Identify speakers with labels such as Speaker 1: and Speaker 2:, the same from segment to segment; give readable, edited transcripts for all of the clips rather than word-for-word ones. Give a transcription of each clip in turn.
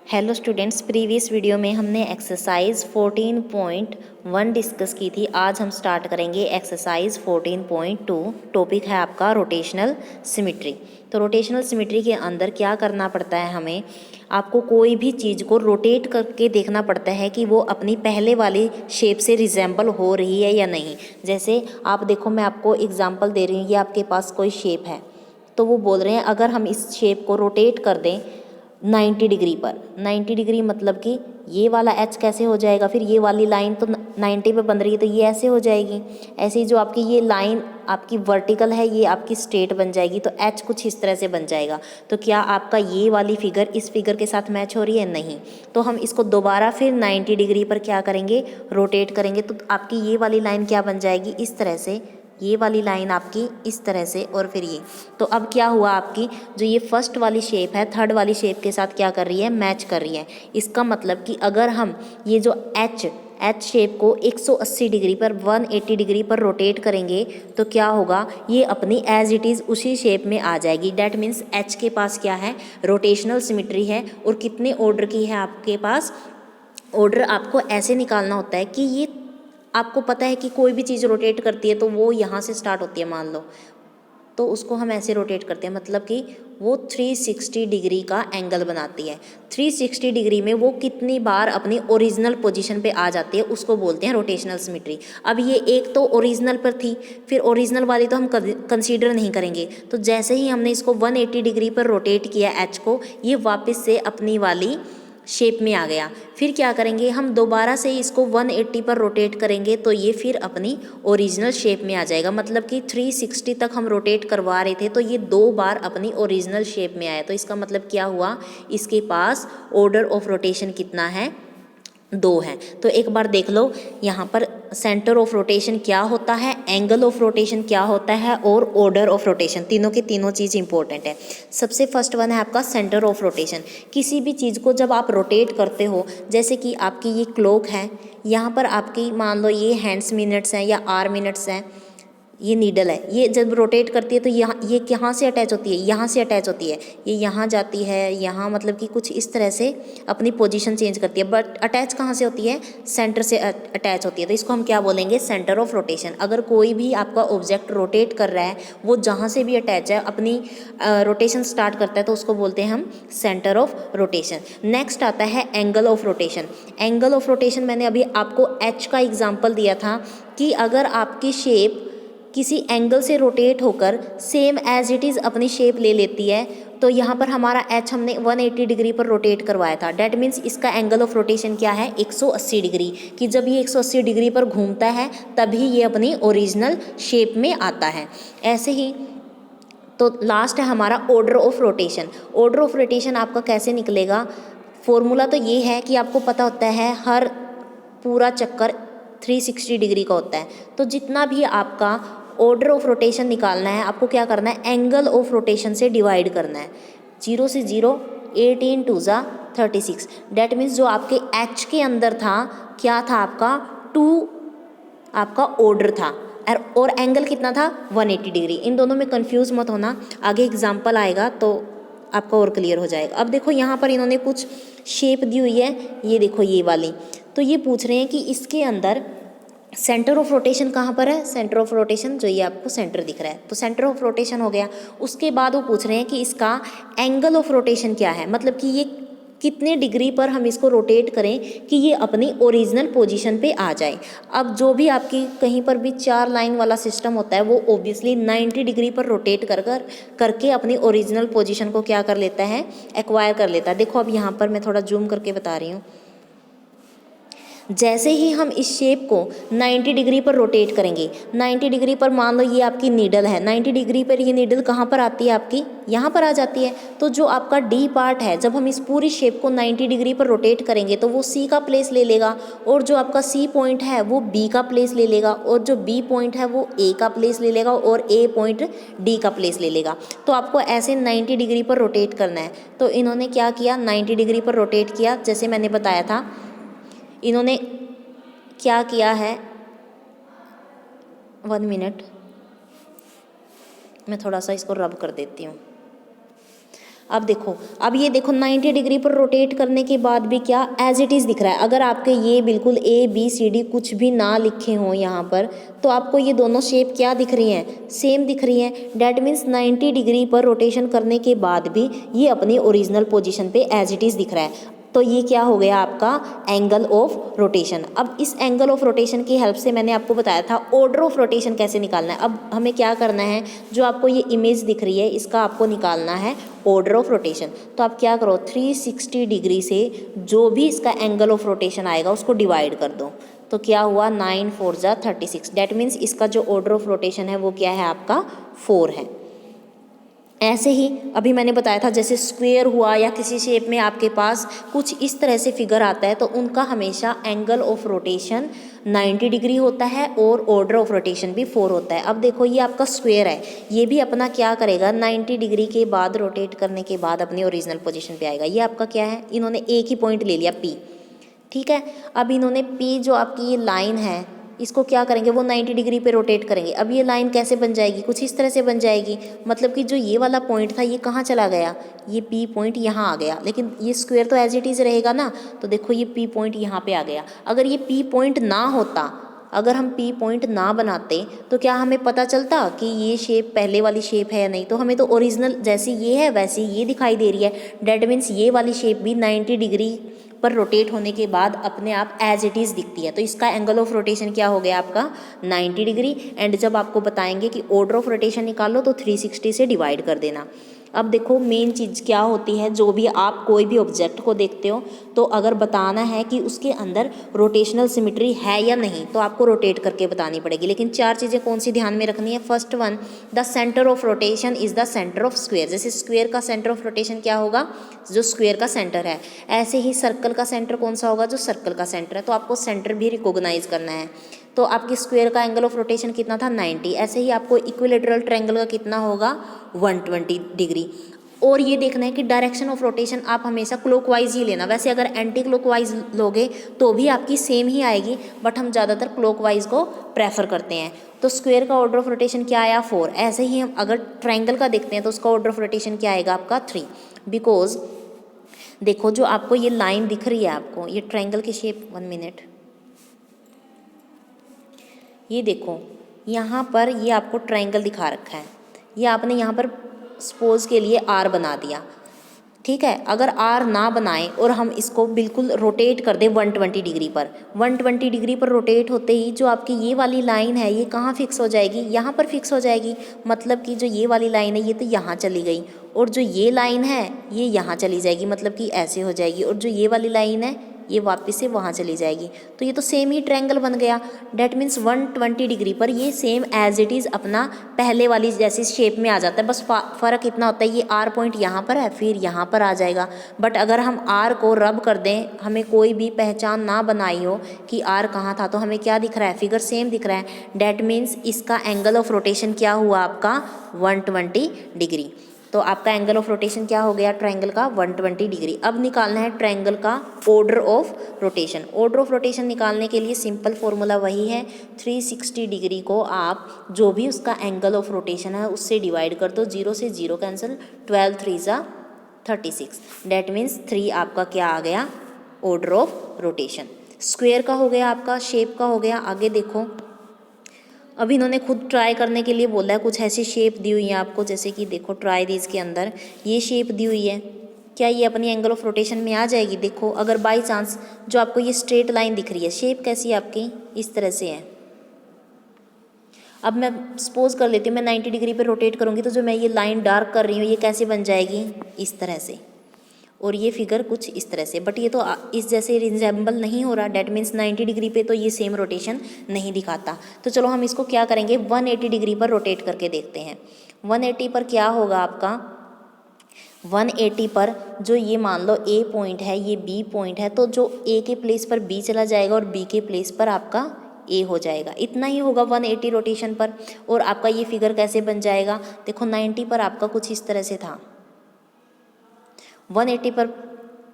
Speaker 1: Hello students, previous video में हमने exercise 14.1 discuss की थी। आज हम स्टार्ट करेंगे एक्सरसाइज 14.2। टॉपिक है आपका रोटेशनल सिमेट्री। तो रोटेशनल सिमेट्री के अंदर क्या करना पड़ता है हमें, आपको कोई भी चीज़ को रोटेट करके देखना पड़ता है कि वो अपनी पहले वाली शेप से रिजेंबल हो रही है या नहीं। जैसे आप देखो, मैं आपको एग्जांपल दे रही हूँ। ये आपके पास कोई शेप है, तो वो बोल रहे हैं अगर हम इस शेप को रोटेट कर दें 90 डिग्री पर। 90 डिग्री मतलब कि ये वाला एच कैसे हो जाएगा, फिर ये वाली लाइन तो 90 पे बन रही है तो ये ऐसे हो जाएगी। ऐसे ही जो आपकी ये लाइन आपकी वर्टिकल है ये आपकी स्ट्रेट बन जाएगी, तो एच कुछ इस तरह से बन जाएगा। तो क्या आपका ये वाली फिगर इस फिगर के साथ मैच हो रही है? नहीं। तो हम इसको दोबारा फिर 90 डिग्री पर क्या करेंगे, रोटेट करेंगे, तो आपकी ये वाली लाइन क्या बन जाएगी, इस तरह से। ये वाली लाइन आपकी इस तरह से, और फिर ये। तो अब क्या हुआ, आपकी जो ये फर्स्ट वाली शेप है थर्ड वाली शेप के साथ क्या कर रही है, मैच कर रही है। इसका मतलब कि अगर हम ये जो एच शेप को 180 डिग्री पर 180 डिग्री पर रोटेट करेंगे तो क्या होगा, ये अपनी एज इट इज़ उसी शेप में आ जाएगी। डैट मीन्स एच के पास क्या है, रोटेशनल सिमेट्री है। और कितने ऑर्डर की है आपके पास, ऑर्डर आपको ऐसे निकालना होता है कि ये आपको पता है कि कोई भी चीज़ रोटेट करती है तो वो यहाँ से स्टार्ट होती है मान लो, तो उसको हम ऐसे रोटेट करते हैं, मतलब कि वो 360 डिग्री का एंगल बनाती है। 360 डिग्री में वो कितनी बार अपनी ओरिजिनल पोजीशन पे आ जाती है, उसको बोलते हैं रोटेशनल सिमेट्री। अब ये एक तो ओरिजिनल पर थी, फिर ओरिजिनल वाली तो हम कंसीडर नहीं करेंगे। तो जैसे ही हमने इसको 180 डिग्री पर रोटेट किया एच को, ये वापस से अपनी वाली शेप में आ गया। फिर क्या करेंगे, हम दोबारा से इसको 180 पर रोटेट करेंगे तो ये फिर अपनी ओरिजिनल शेप में आ जाएगा। मतलब कि 360 तक हम रोटेट करवा रहे थे तो ये 2 बार अपनी ओरिजिनल शेप में आया। तो इसका मतलब क्या हुआ, इसके पास ऑर्डर ऑफ रोटेशन कितना है, 2 है। तो एक बार देख लो यहाँ पर सेंटर ऑफ रोटेशन क्या होता है, एंगल ऑफ रोटेशन क्या होता है, और ऑर्डर ऑफ रोटेशन, तीनों की तीनों चीज़ इंपॉर्टेंट है। सबसे फर्स्ट वन है आपका सेंटर ऑफ रोटेशन। किसी भी चीज़ को जब आप रोटेट करते हो, जैसे कि आपकी ये क्लॉक है, यहाँ पर आपकी मान लो ये हैंड्स मिनट्स हैं या आर मिनट्स हैं, ये नीडल है, ये जब रोटेट करती है तो यहाँ ये कहाँ से अटैच होती है, यहाँ से अटैच होती है। ये यहाँ जाती है, यहाँ मतलब कि कुछ इस तरह से अपनी पोजीशन चेंज करती है, बट अटैच कहाँ से होती है, सेंटर से अटैच होती है। तो इसको हम क्या बोलेंगे, सेंटर ऑफ रोटेशन। अगर कोई भी आपका ऑब्जेक्ट रोटेट कर रहा है, वो जहाँ से भी अटैच है अपनी रोटेशन स्टार्ट करता है, तो उसको बोलते हैं हम सेंटर ऑफ रोटेशन। नेक्स्ट आता है angle of rotation. Angle of rotation मैंने अभी आपको एच का एग्जाम्पल दिया था कि अगर आपकी शेप किसी एंगल से रोटेट होकर सेम एज इट इज़ अपनी शेप ले लेती है, तो यहाँ पर हमारा एच हमने 180 डिग्री पर रोटेट करवाया था। डैट मीन्स इसका एंगल ऑफ रोटेशन क्या है, 180 डिग्री। कि जब ये 180 डिग्री पर घूमता है तभी ये अपनी ओरिजिनल शेप में आता है। ऐसे ही तो लास्ट है हमारा order of rotation. Order of rotation आपका कैसे निकलेगा, फॉर्मूला तो ये है कि आपको पता होता है हर पूरा चक्कर 360 डिग्री का होता है। तो जितना भी आपका ऑर्डर ऑफ रोटेशन निकालना है, आपको क्या करना है, एंगल ऑफ रोटेशन से डिवाइड करना है। 0 से 0, 18 2 ज़ा 36। डैट मीन्स जो आपके एच के अंदर था क्या था आपका, 2 आपका ऑर्डर था, और एंगल कितना था, 180 डिग्री। इन दोनों में कंफ्यूज मत होना, आगे एग्जाम्पल आएगा तो आपका और क्लियर हो जाएगा। अब देखो यहाँ पर इन्होंने कुछ शेप दी हुई है, ये देखो ये वाली। तो ये पूछ रहे हैं कि इसके अंदर सेंटर ऑफ रोटेशन कहाँ पर है, सेंटर ऑफ रोटेशन जो ये आपको सेंटर दिख रहा है, तो सेंटर ऑफ रोटेशन हो गया। उसके बाद वो पूछ रहे हैं कि इसका एंगल ऑफ रोटेशन क्या है, मतलब कि ये कितने डिग्री पर हम इसको रोटेट करें कि ये अपनी ओरिजिनल पोजीशन पे आ जाए। अब जो भी आपकी कहीं पर भी 4 लाइन वाला सिस्टम होता है वो ऑब्वियसली 90 डिग्री पर रोटेट करके अपनी ओरिजिनल पोजीशन को क्या कर लेता है, एक्वायर कर लेता है। देखो अब यहाँ पर मैं थोड़ा जूम करके बता रही हूँ। जैसे ही हम इस शेप को 90 डिग्री पर रोटेट करेंगे, 90 डिग्री पर मान लो ये आपकी नीडल है, 90 डिग्री पर ये नीडल कहाँ पर आती है आपकी, यहाँ पर आ जाती है। तो जो आपका डी पार्ट है, जब हम इस पूरी शेप को 90 डिग्री पर रोटेट करेंगे तो वो सी का प्लेस ले लेगा, और जो आपका सी पॉइंट है वो बी का प्लेस ले लेगा, और जो बी पॉइंट है वो ए का प्लेस ले लेगा, और ए पॉइंट डी का प्लेस ले लेगा। तो आपको ऐसे 90 डिग्री पर रोटेट करना है। तो इन्होंने क्या किया, 90 डिग्री पर रोटेट किया, जैसे मैंने बताया था। इन्होंने क्या किया है, 1 मिनट मैं थोड़ा सा इसको रब कर देती हूँ। अब देखो, अब ये देखो 90 डिग्री पर रोटेट करने के बाद भी क्या एज इट इज़ दिख रहा है। अगर आपके ये बिल्कुल ABCD कुछ भी ना लिखे हों यहाँ पर, तो आपको ये दोनों शेप क्या दिख रही हैं, सेम दिख रही हैं। डैट मीन्स 90 डिग्री पर रोटेशन करने के बाद भी ये अपनी ओरिजिनल पोजीशन पे एज इट इज़ दिख रहा है। तो ये क्या हो गया आपका एंगल ऑफ रोटेशन। अब इस एंगल ऑफ रोटेशन की हेल्प से मैंने आपको बताया था ऑर्डर ऑफ रोटेशन कैसे निकालना है। अब हमें क्या करना है, जो आपको ये इमेज दिख रही है इसका आपको निकालना है ऑर्डर ऑफ रोटेशन। तो आप क्या करो, 360 डिग्री से जो भी इसका एंगल ऑफ रोटेशन आएगा उसको डिवाइड कर दो। तो क्या हुआ, 9 4 जा 36। डैट मीन्स इसका जो ऑर्डर ऑफ रोटेशन है वो क्या है आपका 4 है। ऐसे ही अभी मैंने बताया था जैसे स्क्वायर हुआ या किसी शेप में आपके पास कुछ इस तरह से फिगर आता है तो उनका हमेशा एंगल ऑफ रोटेशन 90 डिग्री होता है और ऑर्डर ऑफ रोटेशन भी 4 होता है। अब देखो ये आपका स्क्वायर है, ये भी अपना क्या करेगा 90 डिग्री के बाद रोटेट करने के बाद अपनी ओरिजिनल पोजीशन पे आएगा। ये आपका क्या है, इन्होंने एक ही पॉइंट ले लिया P, ठीक है। अब इन्होंने P जो आपकी ये लाइन है इसको क्या करेंगे, वो 90 डिग्री पे रोटेट करेंगे। अब ये लाइन कैसे बन जाएगी, कुछ इस तरह से बन जाएगी। मतलब कि जो ये वाला पॉइंट था ये कहाँ चला गया, ये P पॉइंट यहाँ आ गया, लेकिन ये स्क्वायर तो एज इट इज़ रहेगा ना। तो देखो ये P पॉइंट यहाँ पे आ गया। अगर ये P पॉइंट ना होता, अगर हम P पॉइंट ना बनाते तो क्या हमें पता चलता कि ये शेप पहले वाली शेप है या नहीं। तो हमें तो ओरिजिनल जैसी ये है वैसी ये दिखाई दे रही है। डैट मीन्स ये वाली शेप भी 90 डिग्री पर रोटेट होने के बाद अपने आप एज इट इज़ दिखती है। तो इसका एंगल ऑफ रोटेशन क्या हो गया आपका 90 डिग्री। एंड जब आपको बताएंगे कि ऑर्डर ऑफ रोटेशन निकालो तो 360 से डिवाइड कर देना। अब देखो मेन चीज़ क्या होती है, जो भी आप कोई भी ऑब्जेक्ट को देखते हो तो अगर बताना है कि उसके अंदर रोटेशनल सिमेट्री है या नहीं तो आपको रोटेट करके बतानी पड़ेगी। लेकिन 4 चीज़ें कौन सी ध्यान में रखनी है। First one, the centre of rotation is the centre of square. जैसे स्क्वायर का सेंटर ऑफ रोटेशन क्या होगा, जो स्क्वायर का सेंटर है। ऐसे ही सर्कल का सेंटर कौन सा होगा, जो सर्कल का सेंटर है। तो आपको सेंटर भी रिकॉग्नाइज करना है। तो आपके स्क्वायर का एंगल ऑफ रोटेशन कितना था 90। ऐसे ही आपको इक्विलेटरल ट्रायंगल का कितना होगा 120 डिग्री। और ये देखना है कि डायरेक्शन ऑफ रोटेशन आप हमेशा क्लॉकवाइज ही लेना। वैसे अगर एंटी क्लॉकवाइज लोगे तो भी आपकी सेम ही आएगी, बट हम ज़्यादातर क्लॉकवाइज को प्रेफर करते हैं। तो स्क्वायर का ऑर्डर ऑफ रोटेशन क्या आया 4। ऐसे ही हम अगर ट्रायंगल का देखते हैं तो उसका ऑर्डर ऑफ रोटेशन क्या आएगा आपका 3। बिकॉज देखो जो आपको ये लाइन दिख रही है, आपको ये ट्रायंगल की शेप, 1 मिनट, ये देखो यहाँ पर ये आपको ट्रायंगल दिखा रखा है। ये आपने यहाँ पर सपोज के लिए R बना दिया, ठीक है। अगर R ना बनाएं और हम इसको बिल्कुल रोटेट कर दें 120 डिग्री पर, 120 डिग्री पर रोटेट होते ही जो आपकी ये वाली लाइन है ये कहाँ फिक्स हो जाएगी, यहाँ पर फिक्स हो जाएगी। मतलब कि जो ये वाली लाइन है ये तो यहाँ चली गई और जो ये लाइन है ये यहाँ चली जाएगी, मतलब कि ऐसे हो जाएगी। और जो ये वाली लाइन है ये वापस से वहाँ चली जाएगी। तो ये तो सेम ही ट्रायंगल बन गया। डैट मीन्स 120 डिग्री पर ये सेम एज इट इज़ अपना पहले वाली जैसी शेप में आ जाता है। बस फ़र्क इतना होता है ये R पॉइंट यहाँ पर है फिर यहाँ पर आ जाएगा। बट अगर हम R को रब कर दें, हमें कोई भी पहचान ना बनाई हो कि R कहाँ था, तो हमें क्या दिख रहा है, फिगर सेम दिख रहा है। डैट मीन्स इसका एंगल ऑफ रोटेशन क्या हुआ आपका 120 डिग्री। तो आपका एंगल ऑफ रोटेशन क्या हो गया ट्रायंगल का 120 डिग्री। अब निकालना है ट्रायंगल का order of rotation. Order of rotation निकालने के लिए सिंपल फॉर्मूला वही है, 360 डिग्री को आप जो भी उसका एंगल ऑफ रोटेशन है उससे डिवाइड कर दो। 0 से 0 कैंसिल, 12 3 जा 36। डैट मीन्स 3 आपका क्या आ गया ऑर्डर ऑफ रोटेशन। स्क्वायर का हो गया, आपका शेप का हो गया। आगे देखो, अब इन्होंने खुद ट्राई करने के लिए बोला है, कुछ ऐसी शेप दी हुई है आपको, जैसे कि देखो ट्राई दीज के अंदर ये शेप दी हुई है, क्या ये अपनी एंगल ऑफ रोटेशन में आ जाएगी। देखो अगर बाय चांस जो आपको ये स्ट्रेट लाइन दिख रही है, शेप कैसी है आपकी, इस तरह से है। अब मैं सपोज कर लेती हूँ मैं 90 डिग्री पे रोटेट करूँगी तो जो मैं ये लाइन डार्क कर रही हूँ ये कैसे बन जाएगी, इस तरह से। और ये फिगर कुछ इस तरह से, बट ये तो इस जैसे रिजेंबल नहीं हो रहा। डैट मीन्स 90 डिग्री पे तो ये सेम रोटेशन नहीं दिखाता। तो चलो हम इसको क्या करेंगे 180 डिग्री पर रोटेट करके देखते हैं। 180 पर क्या होगा आपका, 180 पर जो ये मान लो A पॉइंट है, ये B पॉइंट है, तो जो A के प्लेस पर B चला जाएगा और B के प्लेस पर आपका A हो जाएगा। इतना ही होगा 180 रोटेशन पर। और आपका ये फिगर कैसे बन जाएगा, देखो 90 पर आपका कुछ इस तरह से था, 180 पर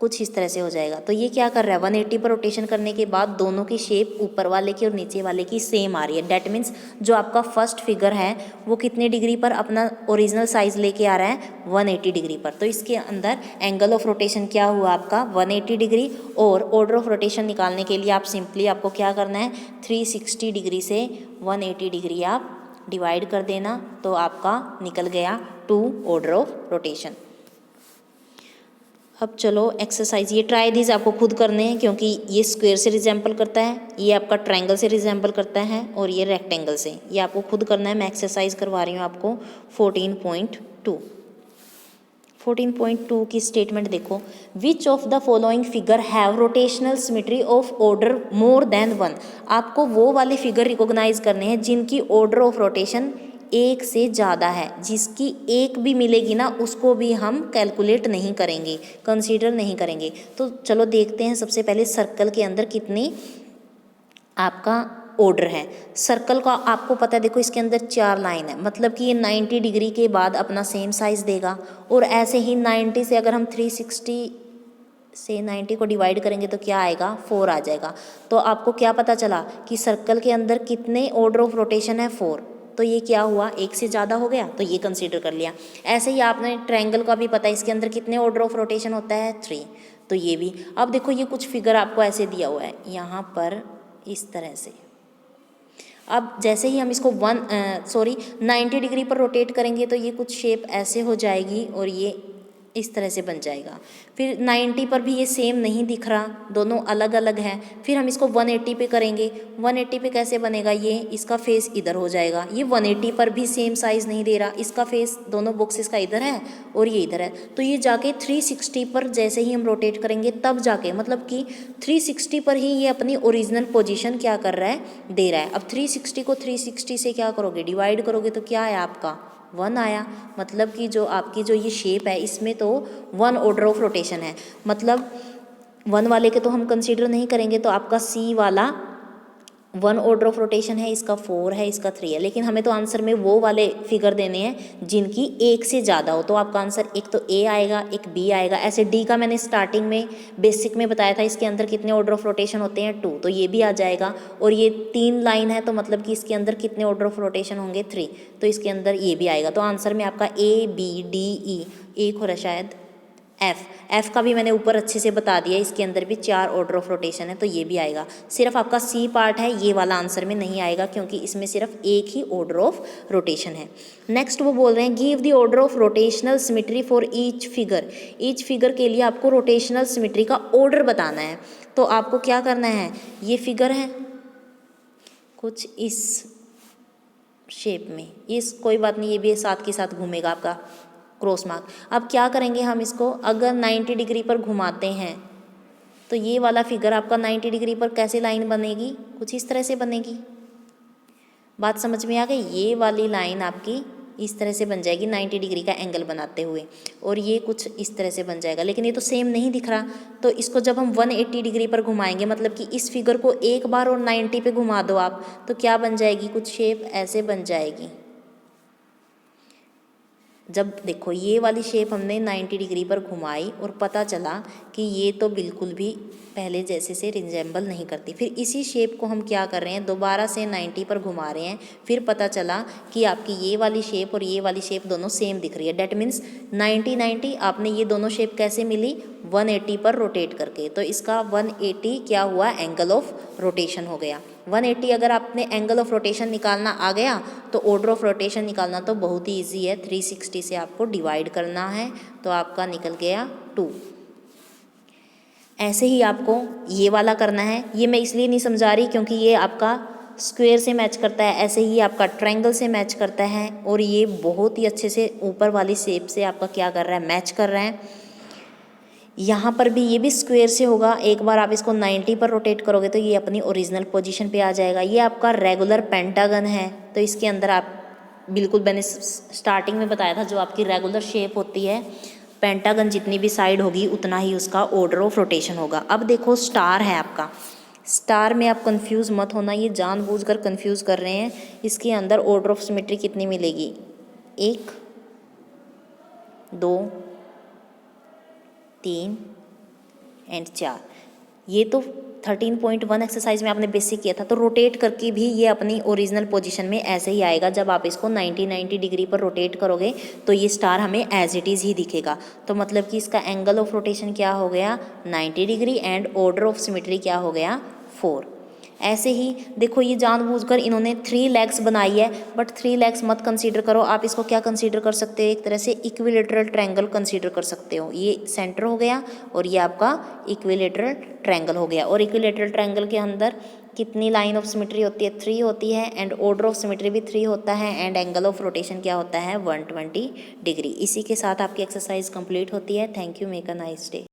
Speaker 1: कुछ इस तरह से हो जाएगा। तो ये क्या कर रहा है, 180 पर रोटेशन करने के बाद दोनों की शेप ऊपर वाले की और नीचे वाले की सेम आ रही है। डैट मीन्स जो आपका फर्स्ट फिगर है वो कितने डिग्री पर अपना ओरिजिनल साइज लेके आ रहा है, 180 डिग्री पर। तो इसके अंदर एंगल ऑफ रोटेशन क्या हुआ आपका, 180 डिग्री। और ऑर्डर ऑफ रोटेशन निकालने के लिए आप सिंपली आपको क्या करना है, 360 डिग्री से 180 डिग्री आप डिवाइड कर देना, तो आपका निकल गया 2 ऑर्डर ऑफ रोटेशन। अब चलो एक्सरसाइज, ये ट्राई दीज आपको खुद करने हैं क्योंकि ये स्क्वायर से रिजेंबल करता है, ये आपका ट्रायंगल से रिजेंबल करता है और ये रेक्टेंगल से। ये आपको खुद करना है। मैं एक्सरसाइज करवा रही हूँ आपको 14.2। 14.2 की स्टेटमेंट देखो, which of the following figure have rotational symmetry of order more than 1। आपको वो वाले फिगर रिकॉग्नाइज करने हैं जिनकी ऑर्डर ऑफ रोटेशन एक से ज़्यादा है। जिसकी एक भी मिलेगी ना उसको भी हम कैलकुलेट नहीं करेंगे, कंसीडर नहीं करेंगे। तो चलो देखते हैं सबसे पहले सर्कल के अंदर कितनी आपका ऑर्डर है। सर्कल का आपको पता है, देखो इसके अंदर 4 लाइन है, मतलब कि ये 90 डिग्री के बाद अपना सेम साइज़ देगा। और ऐसे ही 90 से अगर हम 360 से 90 को डिवाइड करेंगे तो क्या आएगा, 4 आ जाएगा। तो आपको क्या पता चला कि सर्कल के अंदर कितने ऑर्डर ऑफ रोटेशन है, 4। तो ये क्या हुआ, एक से ज़्यादा हो गया, तो ये कंसीडर कर लिया। ऐसे ही आपने ट्रायंगल का भी पता है, इसके अंदर कितने ऑर्डर ऑफ रोटेशन होता है, 3। तो ये भी। अब देखो ये कुछ फिगर आपको ऐसे दिया हुआ है यहाँ पर इस तरह से। अब जैसे ही हम इसको 90 डिग्री पर रोटेट करेंगे तो ये कुछ शेप ऐसे हो जाएगी और ये इस तरह से बन जाएगा। फिर 90 पर भी ये सेम नहीं दिख रहा, दोनों अलग अलग हैं। फिर हम इसको 180 पे करेंगे। 180 पे कैसे बनेगा, ये इसका फेस इधर हो जाएगा। ये 180 पर भी सेम साइज़ नहीं दे रहा, इसका फेस दोनों बॉक्सेस का इधर है और ये इधर है। तो ये जाके 360 पर जैसे ही हम रोटेट करेंगे तब जाके, मतलब कि 360 पर ही ये अपनी ओरिजिनल पोजीशन क्या कर रहा है, दे रहा है। अब 360 को 360 से क्या करोगे, डिवाइड करोगे तो क्या आया आपका, 1 आया। मतलब कि जो आपकी जो ये शेप है इसमें तो 1 ऑर्डर ऑफ रोटेशन है। मतलब 1 वाले के तो हम कंसीडर नहीं करेंगे, तो आपका सी वाला 1 ऑर्डर ऑफ रोटेशन है, इसका 4 है, इसका 3 है। लेकिन हमें तो आंसर में वो वाले फिगर देने हैं जिनकी एक से ज़्यादा हो। तो आपका आंसर एक तो ए आएगा, एक बी आएगा। ऐसे डी का मैंने स्टार्टिंग में बेसिक में बताया था, इसके अंदर कितने ऑर्डर ऑफ रोटेशन होते हैं, 2। तो ये भी आ जाएगा। और ये 3 लाइन है तो मतलब कि इसके अंदर कितने ऑर्डर ऑफ रोटेशन होंगे, 3। तो इसके अंदर ये भी आएगा। तो आंसर में आपका ए बी डी ई, एक हो रहा शायद एफ का भी मैंने ऊपर अच्छे से बता दिया, इसके अंदर भी 4 ऑर्डर ऑफ रोटेशन है तो ये भी आएगा। सिर्फ आपका सी पार्ट है ये वाला आंसर में नहीं आएगा क्योंकि इसमें सिर्फ एक ही ऑर्डर ऑफ रोटेशन है। नेक्स्ट वो बोल रहे हैं, give the order of rotational symmetry for each figure. Each figure के लिए आपको रोटेशनल सिमेट्री का ऑर्डर बताना है। तो आपको क्या करना है, ये फिगर है कुछ इस शेप में, इस कोई बात नहीं, ये भी साथ के साथ घूमेगा आपका क्रॉस मार्क। अब क्या करेंगे हम इसको, अगर 90 डिग्री पर घुमाते हैं तो ये वाला फिगर आपका 90 डिग्री पर कैसे लाइन बनेगी, कुछ इस तरह से बनेगी। बात समझ में आ गई, ये वाली लाइन आपकी इस तरह से बन जाएगी 90 डिग्री का एंगल बनाते हुए, और ये कुछ इस तरह से बन जाएगा। लेकिन ये तो सेम नहीं दिख रहा, तो इसको जब हम 180 डिग्री पर घुमाएंगे, मतलब कि इस फिगर को एक बार और 90 पे घुमा दो आप, तो क्या बन जाएगी, कुछ शेप ऐसे बन जाएगी। जब देखो ये वाली शेप हमने 90 डिग्री पर घुमाई और पता चला कि ये तो बिल्कुल भी पहले जैसे से रिजेंबल नहीं करती, फिर इसी शेप को हम क्या कर रहे हैं, दोबारा से 90 पर घुमा रहे हैं। फिर पता चला कि आपकी ये वाली शेप और ये वाली शेप दोनों सेम दिख रही है। डैट मीन्स 90 आपने ये दोनों शेप कैसे मिली, 180 पर रोटेट करके। तो इसका 180 क्या हुआ, एंगल ऑफ रोटेशन हो गया। 180 अगर आपने एंगल ऑफ रोटेशन निकालना आ गया तो ऑर्डर ऑफ रोटेशन निकालना तो बहुत ही ईजी है। 360 से आपको डिवाइड करना है तो आपका निकल गया 2। ऐसे ही आपको ये वाला करना है। ये मैं इसलिए नहीं समझा रही क्योंकि ये आपका स्क्वायर से मैच करता है, ऐसे ही आपका ट्रायंगल से मैच करता है, और ये बहुत ही अच्छे से ऊपर वाली शेप से आपका क्या कर रहा है, मैच कर रहा है। यहाँ पर भी ये भी स्क्वायर से होगा। एक बार आप इसको 90 पर रोटेट करोगे तो ये अपनी ओरिजिनल पोजीशन पे आ जाएगा। ये आपका रेगुलर पेंटागन है, तो इसके अंदर आप बिल्कुल मैंने स्टार्टिंग में बताया था जो आपकी रेगुलर शेप होती है, पेंटागन जितनी भी साइड होगी उतना ही उसका ऑर्डर ऑफ रोटेशन होगा। अब देखो स्टार है आपका, स्टार में आप कंफ्यूज मत होना, ये जानबूझकर कंफ्यूज कर रहे हैं। इसके अंदर ऑर्डर ऑफ सिमेट्री कितनी मिलेगी, 1 2 3 एंड 4। ये तो 13.1 एक्सरसाइज में आपने बेसिक किया था, तो रोटेट करके भी ये अपनी ओरिजिनल पोजीशन में ऐसे ही आएगा। जब आप इसको 90 डिग्री पर रोटेट करोगे तो ये स्टार हमें एज इट इज़ ही दिखेगा। तो मतलब कि इसका एंगल ऑफ रोटेशन क्या हो गया 90 degree and order of symmetry क्या हो गया 4। ऐसे ही देखो ये जानबूझकर इन्होंने 3 लेग्स बनाई है, बट 3 लेग्स मत कंसीडर करो। आप इसको क्या कंसीडर कर सकते हो, एक तरह से इक्विलेटरल ट्रायंगल कंसीडर कर सकते हो। ये सेंटर हो गया और ये आपका इक्विलेटरल ट्रायंगल हो गया। और इक्विलेटरल ट्रायंगल के अंदर कितनी लाइन ऑफ सिमेट्री होती है 3 होती है, एंड ऑर्डर ऑफ सिमेट्री भी 3 होता है, एंड एंगल ऑफ रोटेशन क्या होता है 120 डिग्री। इसी के साथ आपकी एक्सरसाइज कंप्लीट होती है। Thank you, make a nice day.